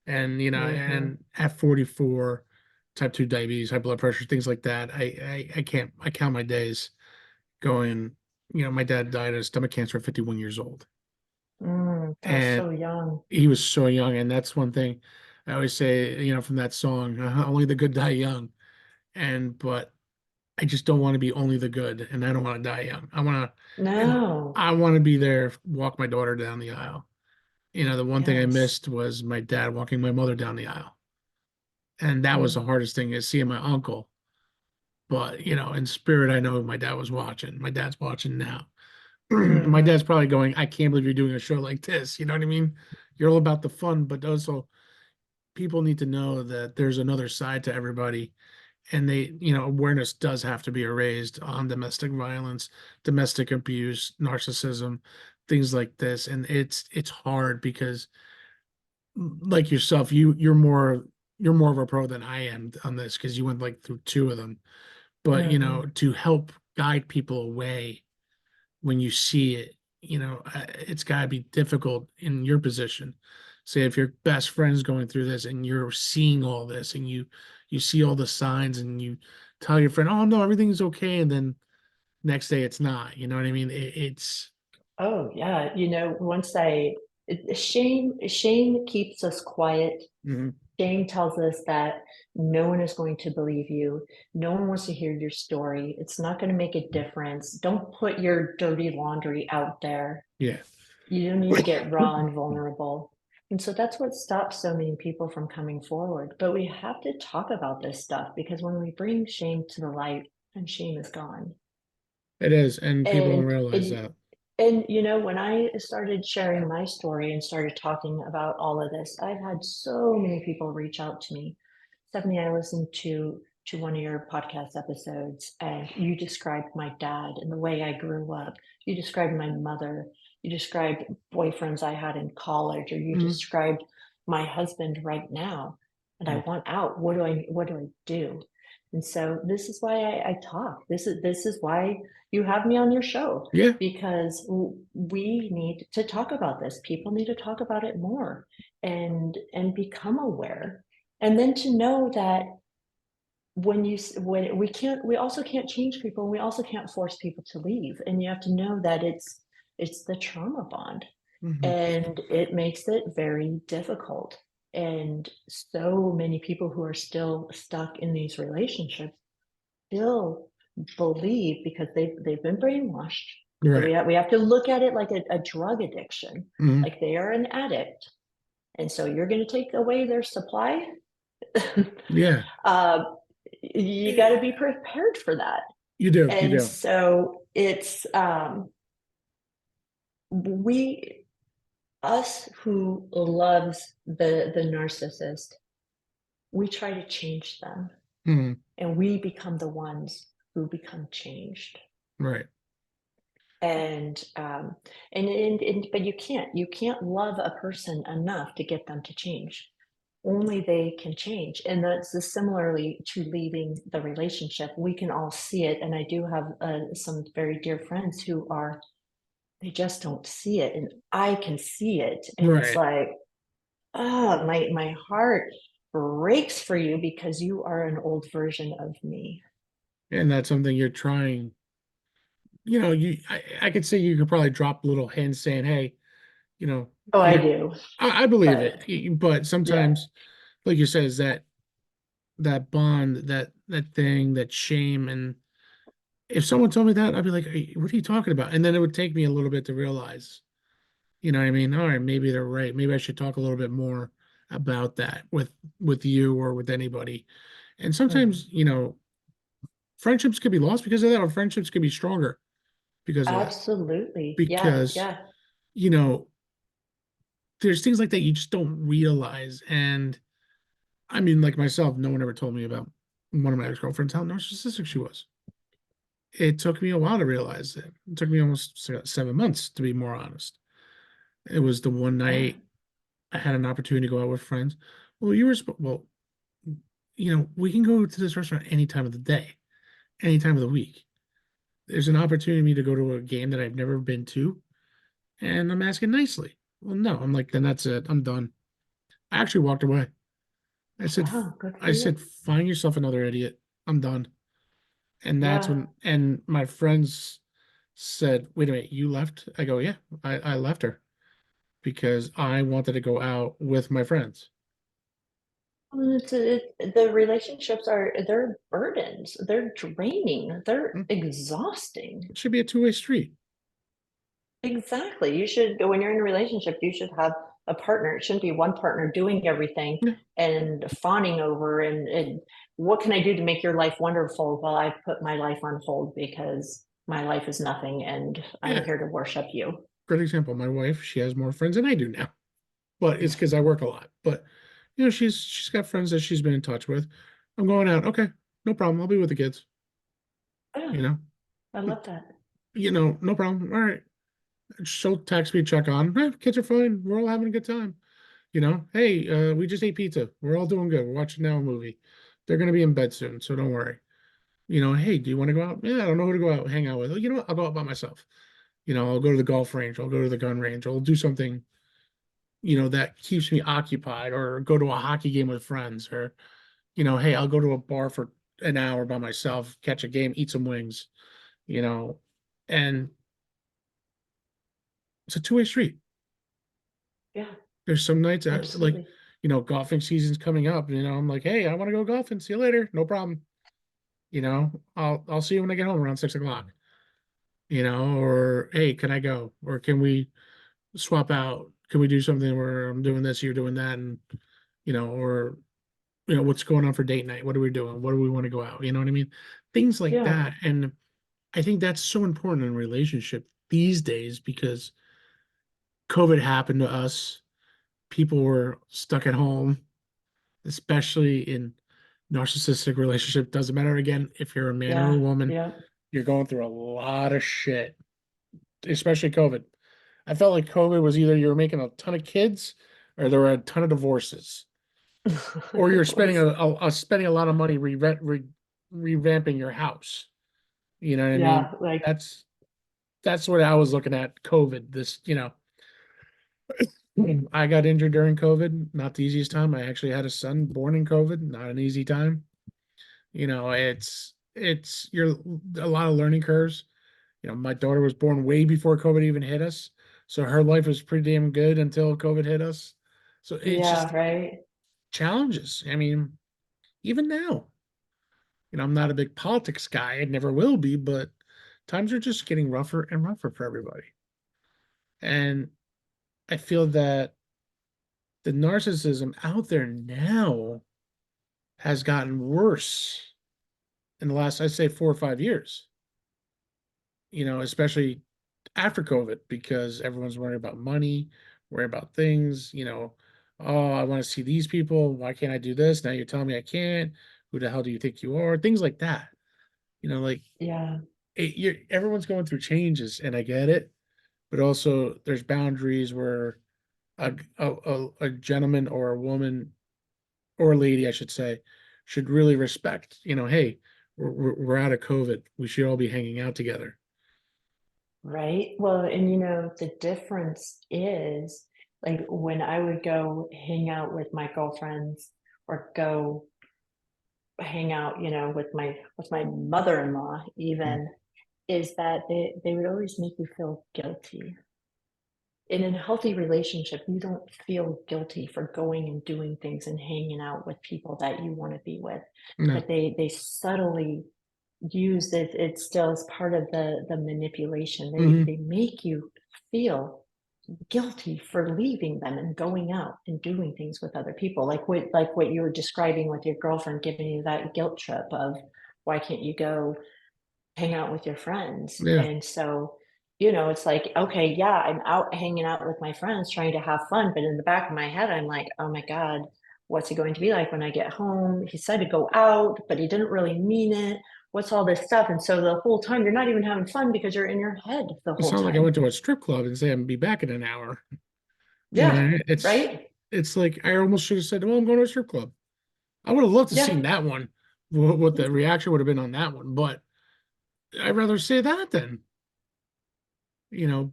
And Hmm. and at 44, type 2 diabetes, high blood pressure, things like that. I can't, I count my days going, my dad died of stomach cancer at 51 years old. That was And so young. he was so young. And that's one thing I always say, from that song, only the good die young. But I just don't want to be only the good, and I don't want to die young. No. I want to be there, walk my daughter down the aisle. The one thing I Yes. missed was my dad walking my mother down the aisle. And that was the Mm, hardest thing, is seeing my uncle. But, in spirit, I know my dad was watching. My dad's watching now. My hmm. dad's probably going, I can't believe you're doing a show like this. You know what I mean? You're all about the fun, but also people need to know that there's another side to everybody. And awareness does have to be raised on domestic violence, domestic abuse, narcissism, things like this. And it's hard because, like yourself, you're more of a pro than I am on this, because you went like through two of them. But Hmm. to help guide people away when you see it, it's got to be difficult in your position. Say if your best friend's going through this and you're seeing all this, and you see all the signs, and you tell your friend, "Oh no, everything's okay," and then next day it's not. You know what I mean? It's Oh yeah. Shame keeps us quiet. mhm. Shame tells us that no one is going to believe you. No one wants to hear your story. It's not going to make a difference. Don't put your dirty laundry out there. Yeah, You don't need to get raw and vulnerable. And so that's what stops so many people from coming forward. But we have to talk about this stuff because when we bring shame to the light, then shame is gone. it is, and people don't And realize it, that. when I started sharing my story and started talking about all of this, I've had so many people reach out to me. Stephany, I listened to one of your podcast episodes, and you described my dad and the way I grew up. You described my mother. You described boyfriends I had in college, or you Mhm. described my husband right now. And I want out. What do I do? And so this is why I talk. This is why you have me on your show, Yeah, because we need to talk about this. People need to talk about it more and become aware. And then to know that when we also can't change people, and we also can't force people to leave. And you have to know that it's the trauma bond, hmm, and it makes it very difficult. And so many people who are still stuck in these relationships still believe, because they've been brainwashed. So right. we have to look at it like a drug addiction, Hmm. like they are an addict. And so you're going to take away their supply. Yeah, uh, you got to be prepared for that. you And do. so it's we us who loves the narcissist, we try to change them, Hmm. and we become the ones who become changed. Right. And but you can't love a person enough to get them to change. only they can change. And that's similarly to leaving the relationship. We can all see it. And I do have some very dear friends who are, they just don't see it. And I can see it. And it's Right. like, oh, my heart breaks for you because you are an old version of me. And that's something you're trying, I could say you could probably drop little hints saying, hey, you know, Oh, I you're, do. I believe But it. But yeah. sometimes, like you said, is that bond, that thing, that shame. And if someone told me that, I'd be like, "Hey, what are you talking about?" And then it would take me a little bit to realize, you know what I mean? All right, maybe they're right. Maybe I should talk a little bit more about that with you or with anybody. And Mhm. sometimes, friendships could be lost because of that, or friendships could be stronger because of that. Absolutely. Yeah. Because, Yeah. you know, there's things like that you just don't realize. And I mean, like myself, no one ever told me about one of my ex-girlfriends, how narcissistic she was. It took me a while to realize it. It took me almost 7 months, to be more honest. It was the one Yeah. night I had an opportunity to go out with friends. Well, well, we can go to this restaurant any time of the day, any time of the week. There's an opportunity to go to a game that I've never been to, and I'm asking nicely. Well, no, I'm like, then that's it. I'm done. I actually walked away. I said, Wow. Good for I said, you. find yourself another idiot. I'm done. And that's Yeah. when, and my friends said, wait a minute, you left? I go, yeah, I left her because I wanted to go out with my friends. Well, the relationships they're burdens. They're draining. They're Hmm. exhausting. It should be a two-way street. Exactly. You should, when you're in a relationship, you should have a partner. It shouldn't be one partner doing everything Yeah, and fawning over and what can I do to make your life wonderful while I put my life on hold because my life is nothing and I'm yeah. here to worship you. Great example. My wife, she has more friends than I do now, but it's because I work a lot. But she's got friends that she's been in touch with. I'm going out. Okay, no problem. I'll be with the kids. Yeah, You know, I love that. no problem. All right. She'll text me, check on. Kids are fine. We're all having a good time. Hey, we just ate pizza. We're all doing good. We're watching now a movie. They're gonna be in bed soon, so don't worry. Hey, do you want to go out? Yeah, I don't know who to go out, hang out with. You know what? I'll go out by myself. I'll go to the golf range. I'll go to the gun range. I'll do something, that keeps me occupied, or go to a hockey game with friends, or, hey, I'll go to a bar for an hour by myself, catch a game, eat some wings, you know, and it's a two-way street. Yeah, There's some nights like, absolutely. golfing season's coming up, I'm like, hey, I want to go golfing. See you later. No problem. I'll see you when I get home around 6 o'clock, or hey, can I go? Or can we swap out? Can we do something where I'm doing this, you're doing that, and or what's going on for date night? What are we doing? What do we want to go out? You know what I mean? Things like Yeah, that. And I think that's so important in a relationship these days because COVID happened to us. People were stuck at home, especially in narcissistic relationship. Doesn't matter again if you're a man or a yeah, woman, yeah. you're going through a lot of shit, especially COVID. I felt like COVID was either you were making a ton of kids or there were a ton of divorces, or you're It spending was, spending a lot of money revamping your house. You know what I mean? yeah, like, That's what I was looking at COVID. I got injured during COVID, not the easiest time. I actually had a son born in COVID, not an easy time. It's you're a lot of learning curves. My daughter was born way before COVID even hit us. So her life was pretty damn good until COVID hit us. So it's yeah, just right. challenges. I mean, even now, I'm not a big politics guy. I never will be, but times are just getting rougher and rougher for everybody. And I feel that the narcissism out there now has gotten worse in the last, I'd say, 4 or 5 years, especially after COVID, because everyone's worried about money, worried about things, oh, I want to see these people. Why can't I do this? Now you're telling me I can't. Who the hell do you think you are? Things like that. Like Yeah, everyone's going through changes, and I get it, but also there's boundaries where a gentleman or a woman or lady, I should say, should really respect, hey, we're out of COVID. We should all be hanging out together. Right. Well, and the difference is like when I would go hang out with my girlfriends or go hang out, with my mother-in-law Mm. even, is that they would always make you feel guilty. In a healthy relationship, you don't feel guilty for going and doing things and hanging out with people that you want to be with. No. But they subtly use it, it still is part of the manipulation. They Hmm. they make you feel guilty for leaving them and going out and doing things with other people, like what you were describing with your girlfriend giving you that guilt trip of why can't you go hang out with your friends. Yeah. And so, it's like, okay, yeah, I'm out hanging out with my friends trying to have fun. But in the back of my head, I'm like, oh my God, what's it going to be like when I get home? He said to go out, but he didn't really mean it. What's all this stuff? And so the whole time, you're not even having fun because you're in your head the It's whole not like I time. went to a strip club and say I'm gonna be back in an hour. Yeah. It's Right. it's like I almost should have said, well, I'm going to a strip club. I would have loved to Yeah. seen that one, what the reaction would have been on that one, but I'd rather say that then,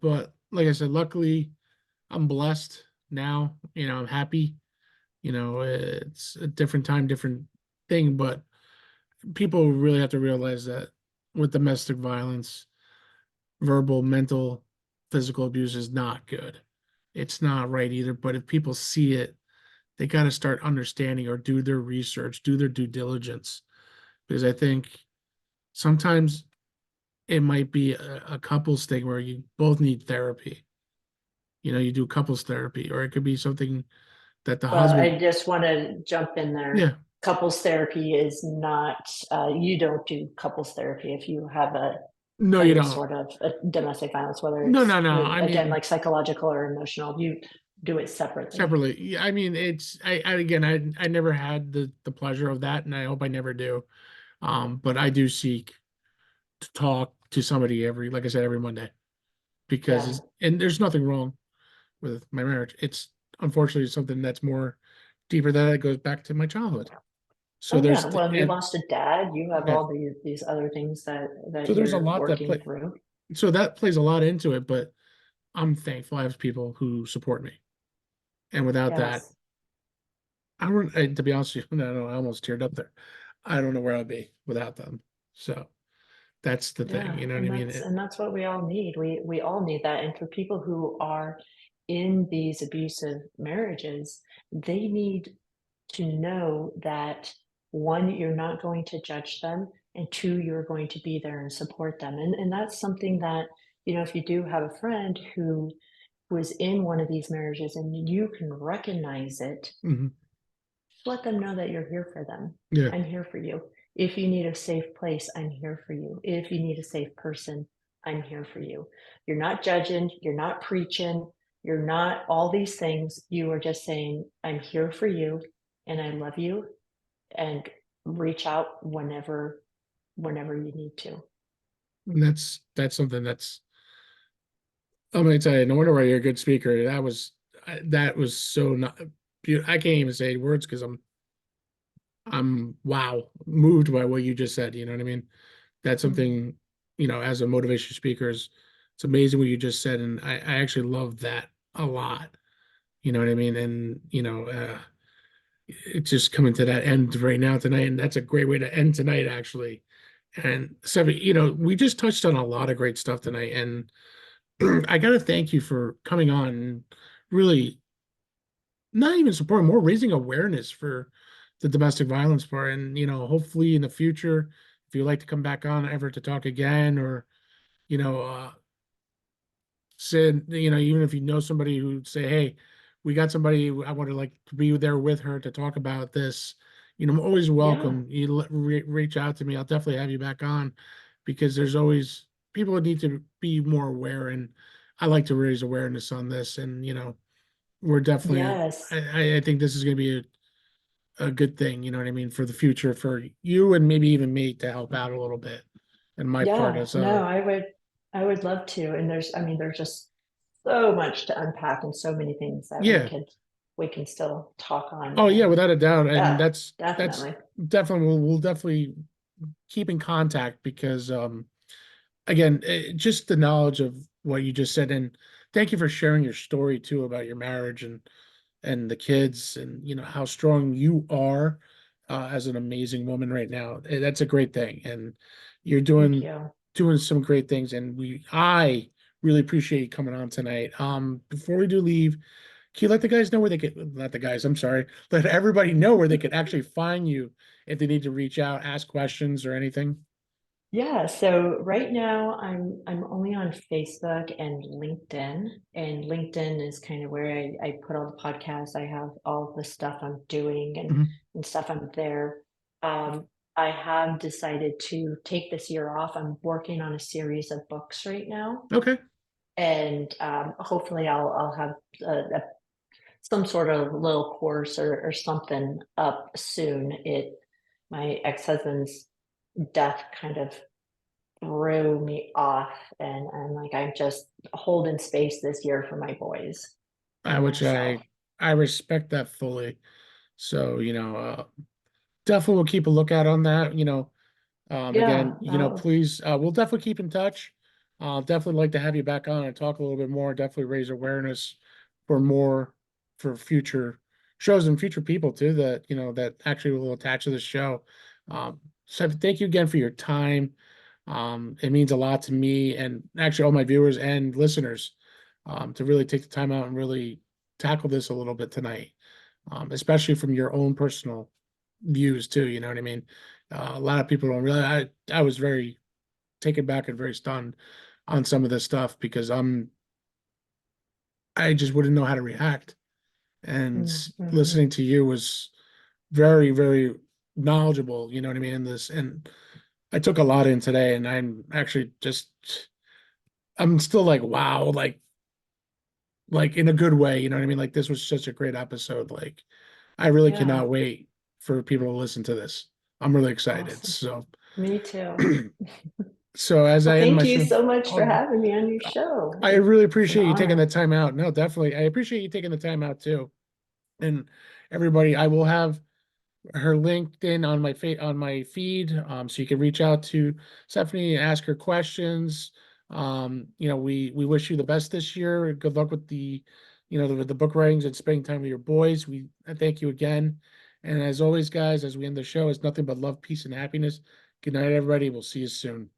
but like I said, luckily I'm blessed now, I'm happy, it's a different time, different thing, but people really have to realize that with domestic violence, verbal, mental, physical abuse is not good. It's not right either, but if people see it, they got to start understanding or do their research, do their due diligence, because I think sometimes it might be a couples thing where you both need therapy. You do couples therapy, or it could be something that the Well, husband, I just want to jump in there. yeah, Couples therapy is not, you don't do couples therapy if you have no, you any don't. sort of domestic violence, whether No, it's no, no. I again mean, like psychological or emotional. You do it separately. separately. Yeah, I mean, I again, I never had the pleasure of that, and I hope I never do. But I do seek to talk to somebody like I said, every Monday because Yeah. and there's nothing wrong with my marriage. It's unfortunately something that's more deeper that goes back to my childhood. So Oh yeah. there's Well, you and lost a dad. You have yeah, all these other things so that there's a you're lot that working play. through. So that plays a lot into it, but I'm thankful I have people who support me, and without that, Yes. to be honest with you, no, I almost teared up there. I don't know where I'd be without them. So that's the thing, Yeah, you know what I and mean? that's what we all need. We all need that. And for people who are in these abusive marriages, they need to know that one, you're not going to judge them, and two, you're going to be there and support them. And that's something that, if you do have a friend who was in one of these marriages and you can recognize it, Hmm. let them know that you're here for them. Yeah, I'm here for you. If you need a safe place, I'm here for you. If you need a safe person, I'm here for you. You're not judging, you're not preaching, you're not all these things. You are just saying, I'm here for you and I love you, and reach out whenever you need to. and that's something that's I'm gonna tell you. No wonder why you're a good speaker. That was so not beautiful. I can't even say words because I'm wow moved by what you just said. You know what I mean? That's Mhm. something, as a motivation speaker it's amazing what you just said. And I actually love that a lot. You know what I mean? And, it's just coming to that end right now tonight. And that's a great way to end tonight, actually. And so, we just touched on a lot of great stuff tonight. And I got to thank you for coming on and really not even supporting, more raising awareness for the domestic violence part. And, hopefully in the future, if you'd like to come back on ever to talk again, or, you know, said, even if you know somebody who'd say, hey, we got somebody I want to like to be there with her to talk about this, I'm always Yeah. welcome. You reach out to me. I'll definitely have you back on because there's always people that need to be more aware. And I like to raise awareness on this. And, we're definitely, Yes. I think this is going to be a good thing, you know what I mean, for the future for you and maybe even me to help out a little bit in my part Yeah. as No, I would love to. And there's just so much to unpack and so many things that we yeah. could we can still talk on. Oh yeah, And without a doubt. And yeah, that's definitely. definitely, we'll definitely keep in contact because again, just the knowledge of what you just said, and thank you for sharing your story too about your marriage and the kids, and you know how strong you are as an amazing woman right now. That's a great thing, and you're Thank you. doing some great things. And I really appreciate you coming on tonight. Before we do leave, can you let the guys know where they could, not the guys, I'm sorry, let everybody know where they could actually find you if they need to reach out, ask questions or anything? Yeah, so right now I'm only on Facebook and LinkedIn, and LinkedIn is kind of where I put all the podcasts. I have all the stuff I'm doing Mhm. and stuff I'm there. Um, I have decided to take this year off. I'm working on a series of books right now, Okay. and hopefully I'll have some sort of little course or something up soon. My ex-husband's death kind of threw me off, and like I'm just holding space this year for my boys and Which myself. I respect that fully. So, definitely we'll keep a lookout on that. Yeah, Again, please, we'll definitely keep in touch. Definitely like to have you back on and talk a little bit more. Definitely raise awareness for more for future shows and future people too that that actually will attach to the show. So thank you again for your time. It means a lot to me and actually all my viewers and listeners to really take the time out and really tackle this a little bit tonight, especially from your own personal views too. You know what I mean? A lot of people don't realize. I was very taken back and very stunned on some of this stuff because I just wouldn't know how to react. And mm-hmm. listening to you was very, very knowledgeable. You know what I mean? In this, and I took a lot in today, and I'm actually just I'm still like, wow, like in a good way. You know what I mean? Like this was such a great episode. Like I really Yeah, cannot wait for people to listen to this. I'm really excited. awesome. So, Me too. so as Well, I end my thank you show, so much for oh, having me on your show. I really It's an appreciate you taking the honor. time out. No, definitely. I appreciate you taking the time out too. And everybody, I will have her LinkedIn on on my feed, so you can reach out to Stephany and ask her questions. We wish you the best this year. Good luck with the book writings and spending time with your boys. I thank you again. And as always, guys, as we end the show, it's nothing but love, peace, and happiness. Good night, everybody. We'll see you soon.